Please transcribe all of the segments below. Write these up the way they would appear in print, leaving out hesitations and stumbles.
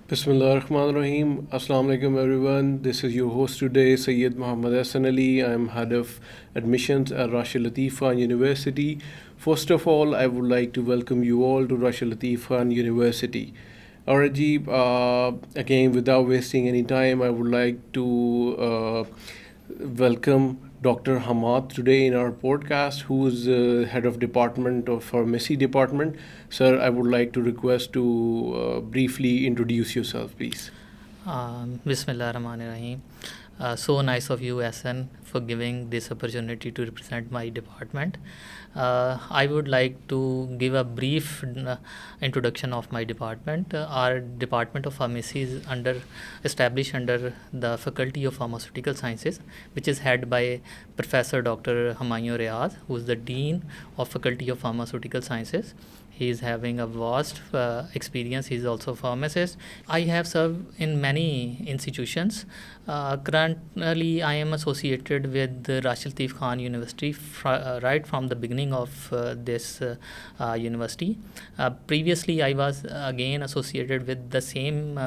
Bismillahirrahmanirrahim. Assalamu alaikum everyone. This is your host today, Sayyid Muhammad Hassan Ali. I am head of admissions at Rashid Latif Khan University. First of all, I would like to welcome you all to Rashid Latif Khan University. Arajib, again, without wasting any time, I would like to welcome Dr. Hamad today in our podcast, who is head of department of pharmacy department. Sir, I would like to request to briefly introduce yourself, please. Bismillah Rahman Rahim. So nice of you, SN, for giving this opportunity to represent my department. I would like to give a brief introduction of my department. Our Department of Pharmacy is established under the Faculty of Pharmaceutical Sciences, which is headed by Professor Dr. Humayun Riaz, who is the Dean of Faculty of Pharmaceutical Sciences. He is having a vast experience. He is also a pharmacist. I have served in many institutions. Currently, I am associated with the Rashid Latif Khan University right from the beginning of this university. Previously, I was again associated with the same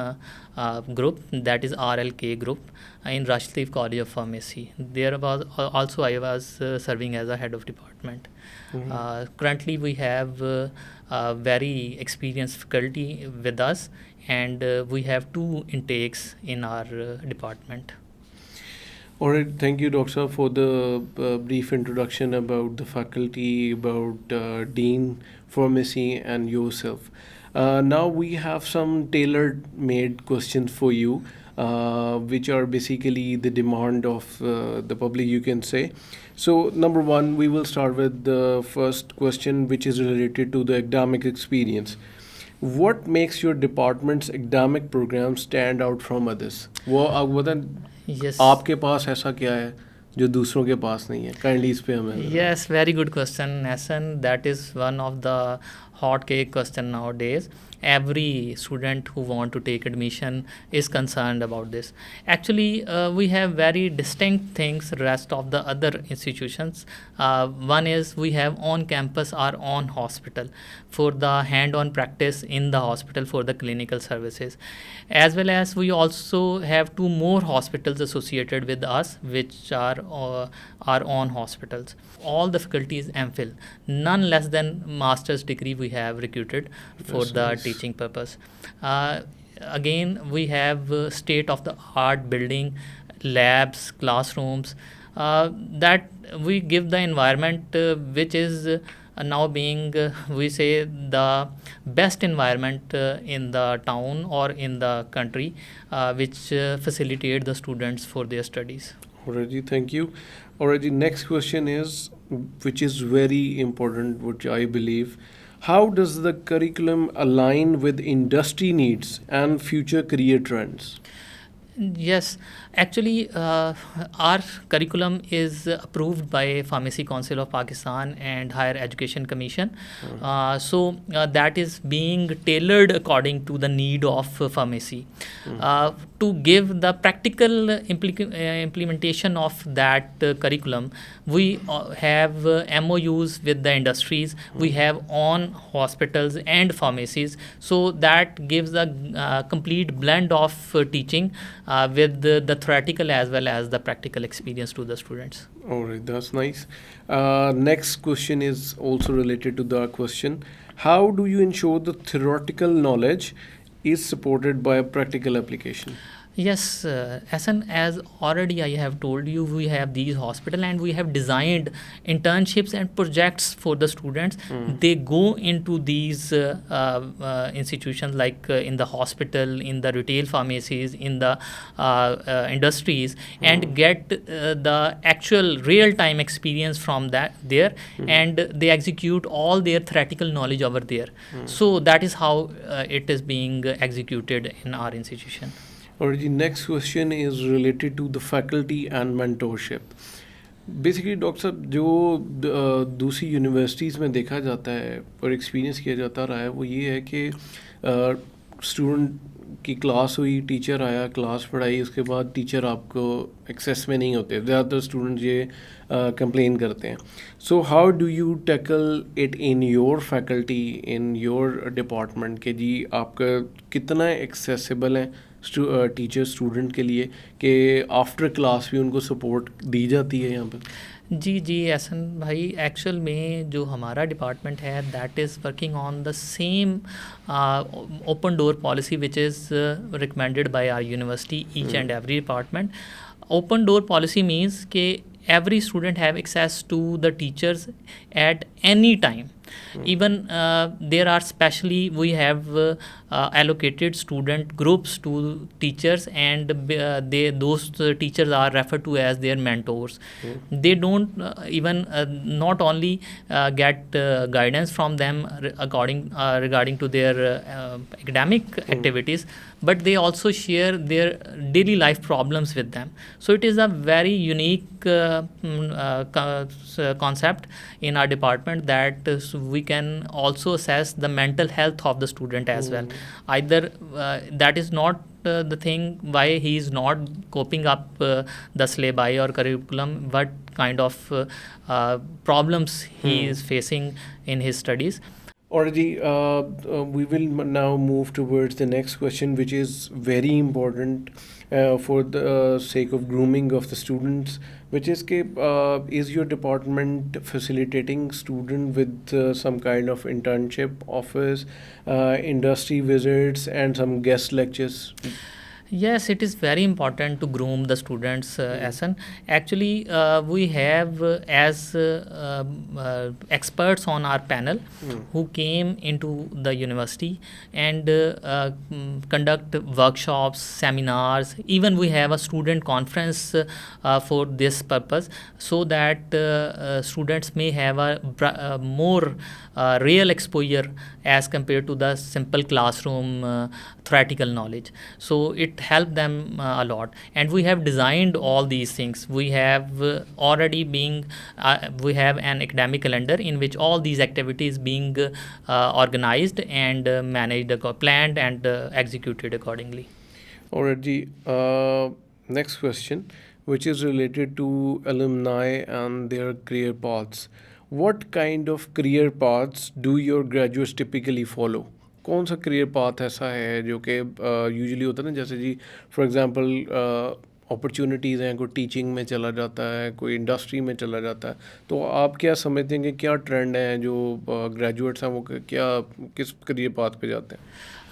group, that is RLK group, in Rashid Latif College of Pharmacy. There was also I was serving as a head of department. Currently, we have very experienced faculty with us, and we have two intakes in our department. All right, thank you, Doctor, for the brief introduction about the faculty, about Dean Pharmacy, and yourself. Now we have some tailor-made questions for you, which are basically the demand of the public, you can say. So, number one, we will start with the first question, which is related to the academic experience. What makes your department's academic program stand out from others? वो आप बताएं, Yes. आपके पास ऐसा क्या है जो दूसरों के पास नहीं है? काइंडली इस पे हमें बताएं. Yes, very good question, Hassan. That is one of the hot cake question nowadays. Every student who want to take admission is concerned about this. Actually, we have very distinct things rest of the other institutions. One is we have on campus our own hospital for the hand-on practice in the hospital for the clinical services, as well as we also have two more hospitals associated with us, which are our own hospitals. All the faculties MPhil, none less than master's degree we have recruited for That's the nice. teaching purpose. Again, we have state of the art building, labs, classrooms, that we give the environment which is now being we say the best environment in the town or in the country, which facilitate the students for their studies. Already, thank you. Already, next question is, which is very important, which I believe. How does the curriculum align with industry needs and future career trends? Yes, actually, our curriculum is approved by Pharmacy Council of Pakistan and Higher Education Commission. So that is being tailored according to the need of pharmacy. To give the practical implementation of that curriculum, we have MOUs with the industries. We have on hospitals and pharmacies. So that gives a complete blend of teaching with the theoretical as well as the practical experience to the students. All right, that's nice. Next question is also related to the question. How do you ensure the theoretical knowledge is supported by a practical application? Yes, as already I have told you, we have these hospital and we have designed internships and projects for the students. They go into these institutions like in the hospital, in the retail pharmacies, in the industries, and get the actual real-time experience from that there, and they execute all their theoretical knowledge over there. So that is how it is being executed in our institution. और जी next question is related to the faculty and mentorship. Basically doctor साहब, जो दूसरी universities में देखा जाता है और एक्सपीरियंस किया जाता रहा है, वो ये है कि स्टूडेंट की क्लास हुई, टीचर आया, क्लास पढ़ाई, उसके बाद टीचर आपको एक्सेस में नहीं होते, ज़्यादातर स्टूडेंट ये कंप्लेन करते हैं. So how do you tackle it in your faculty, in your department, के जी आपका कितना एक्सेसिबल है टीचर स्टूडेंट के लिए कि आफ्टर क्लास भी उनको सपोर्ट दी जाती है यहाँ पर? जी एहसन भाई, एक्चुअल में जो हमारा डिपार्टमेंट है that is working on the same open door policy which is recommended by our university each and every department. Open door policy means कि every student have access to the teachers at any time. Even there are specially we have allocated student groups to teachers, and those teachers are referred to as their mentors. They don't even not only get guidance from them regarding to their academic activities, but they also share their daily life problems with them. So it is a very unique concept in our department that we can also assess the mental health of the student as well. Either that is not the thing why he is not coping up the syllabi or curriculum, what kind of problems he is facing in his studies. Already, we will now move towards the next question, which is very important for the sake of grooming of the students, which is is your department facilitating student with some kind of internship offers, industry visits, and some guest lectures? Yes, it is very important to groom the students, Asan. Actually, we have as experts on our panel who came into the university and conduct workshops, seminars. Even we have a student conference for this purpose, so that students may have a more real exposure as compared to the simple classroom theoretical knowledge. So it helped them a lot, and we have designed all these things. We have already we have an academic calendar in which all these activities being organized and managed, planned and executed accordingly. Already, next question, which is related to alumni and their career paths. What kind of career paths do your graduates typically follow? कौन सा career path ऐसा है जो कि usually होता है ना, जैसे जी फॉर एग्जांपल अपॉर्चुनिटीज़ हैं, कोई टीचिंग में चला जाता है, कोई इंडस्ट्री में चला जाता है, तो आप क्या समझते हैं कि क्या ट्रेंड है जो ग्रेजुएट्स हैं वो क्या किस करियर पाथ पे जाते हैं?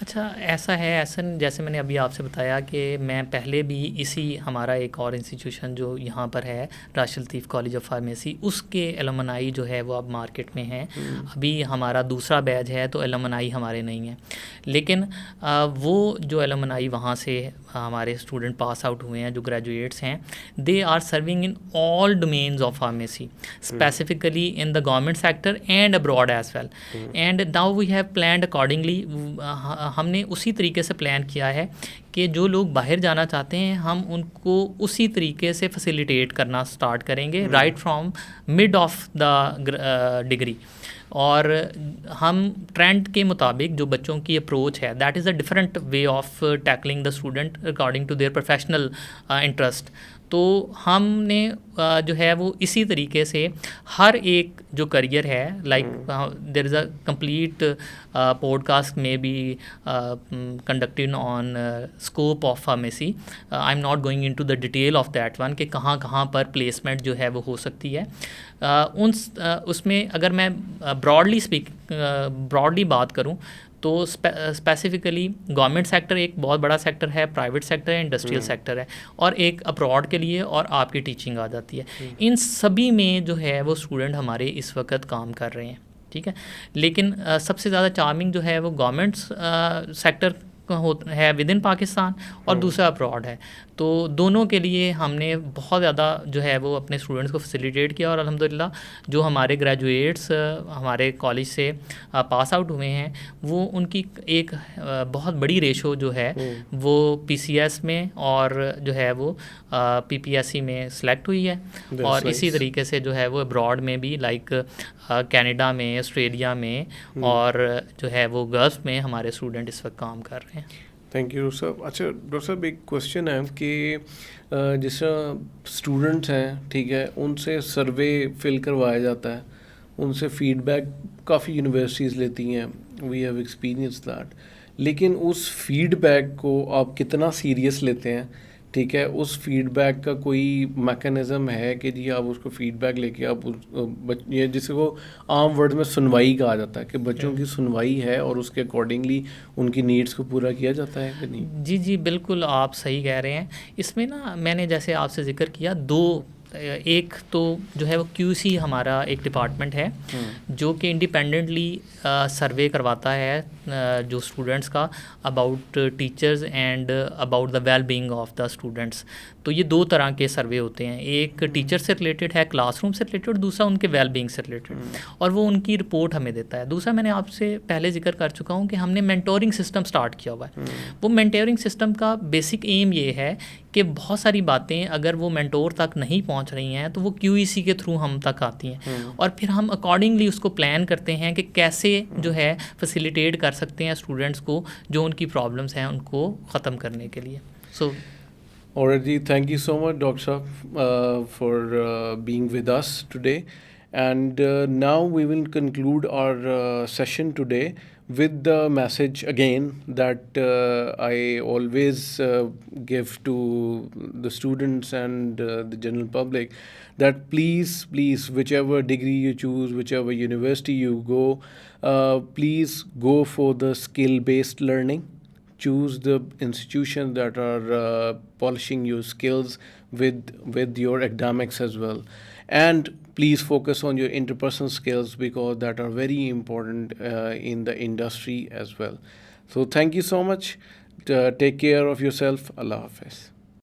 अच्छा, ऐसा है ऐसन, जैसे मैंने अभी आपसे बताया कि मैं पहले भी इसी हमारा एक और इंस्टीट्यूशन जो यहाँ पर है राशिद लतीफ़ कॉलेज ऑफ फार्मेसी, उसके एलुमनाई जो है वो अब मार्केट में हैं. अभी हमारा दूसरा बैच है तो एलुमनाई हमारे नहीं हैं, लेकिन वो जो एलुमनाई वहाँ से हमारे स्टूडेंट पास आउट हुए हैं, जो ग्रेजुएट्स हैं, they are serving in all domains of pharmacy, specifically in the government sector and abroad as well. And now we have planned accordingly. हमने उसी तरीके से प्लान किया है कि जो लोग बाहर जाना चाहते हैं हम उनको उसी तरीके से फैसिलिटेट करना स्टार्ट करेंगे right from mid of the degree. और हम ट्रेंड के मुताबिक जो बच्चों की अप्रोच है that is a different way of tackling the student according to their professional interest. तो हमने जो है वो इसी तरीके से हर एक जो करियर है, like there is a complete podcast में be conducted on scope of pharmacy. I am not going into the detail of that one कि कहाँ कहाँ पर प्लेसमेंट जो है वो हो सकती है. उसमें अगर मैं ब्रॉडली बात करूँ तो स्पेसिफिकली गवर्नमेंट सेक्टर एक बहुत बड़ा सेक्टर है, प्राइवेट सेक्टर है, इंडस्ट्रियल सेक्टर है, और एक अब्रॉड के लिए और आपकी टीचिंग आ जाती है. इन सभी में जो है वो स्टूडेंट हमारे इस वक्त काम कर रहे हैं, ठीक है. लेकिन सबसे ज़्यादा चार्मिंग जो है वो गवर्नमेंट सेक्टर है विद इन पाकिस्तान और दूसरा अब्रॉड है. तो दोनों के लिए हमने बहुत ज़्यादा जो है वो अपने स्टूडेंट्स को फैसिलिटेट किया, और अल्हम्दुलिल्लाह जो हमारे ग्रेजुएट्स हमारे कॉलेज से पास आउट हुए हैं वो उनकी एक बहुत बड़ी रेशो जो है वो PCS में और जो है वो PPSC में सेलेक्ट हुई है. और इसी तरीके से जो है वो अब्रॉड में भी लाइक कनाडा में, ऑस्ट्रेलिया में और जो है वो गल्फ में हमारे स्टूडेंट इस वक्त काम कर रहे हैं. Thank you sir. अच्छा डॉक्टर साहब, एक क्वेश्चन है कि जिस तरह स्टूडेंट्स हैं, ठीक है, उनसे सर्वे फिल करवाया जाता है, उनसे फीडबैक काफ़ी यूनिवर्सिटीज़ लेती हैं, वी हैव एक्सपीरियंस दैट, लेकिन उस फीडबैक को आप कितना सीरियस लेते हैं? ठीक है, उस फीडबैक का कोई मैकेनिज़्म है कि जी आप उसको फीडबैक लेके आप ये जिसे को आम वर्ड में सुनवाई कहा जाता है कि बच्चों की सुनवाई है और उसके अकॉर्डिंगली उनकी नीड्स को पूरा किया जाता है कि नहीं? जी जी बिल्कुल, आप सही कह रहे हैं। इसमें ना मैंने जैसे आपसे जिक्र किया दो, एक तो जो है वो क्यूसी हमारा एक डिपार्टमेंट है जो कि इंडिपेंडेंटली सर्वे करवाता है जो स्टूडेंट्स का about teachers and about the well being of the students. तो ये दो तरह के सर्वे होते हैं, एक टीचर से रिलेटेड है, क्लासरूम से रिलेटेड, और दूसरा उनके वेल बीइंग से रिलेटेड, और वो उनकी रिपोर्ट हमें देता है। दूसरा मैंने आपसे पहले जिक्र कर चुका हूँ कि हमने मेंटोरिंग सिस्टम स्टार्ट किया हुआ है। वो मेंटोरिंग सिस्टम का बेसिक एम ये है कि बहुत सारी बातें अगर वो मेंटोर तक नहीं पहुंच रही हैं तो वो क्यूईसी के थ्रू हम तक आती हैं, और फिर हम अकॉर्डिंगली उसको प्लान करते हैं कि कैसे जो है फैसिलिटेट कर सकते हैं स्टूडेंट्स को जो उनकी प्रॉब्लम्स हैं उनको ख़त्म करने के लिए। सो Alrighty, thank you so much, Doctor, for being with us today. And now we will conclude our session today with the message again that I always give to the students and the general public, that please, whichever degree you choose, whichever university you go, please go for the skill-based learning. Choose the institutions that are polishing your skills with your academics as well, and please focus on your interpersonal skills because that are very important in the industry as well. So thank you so much. Take care of yourself. Allah Hafiz.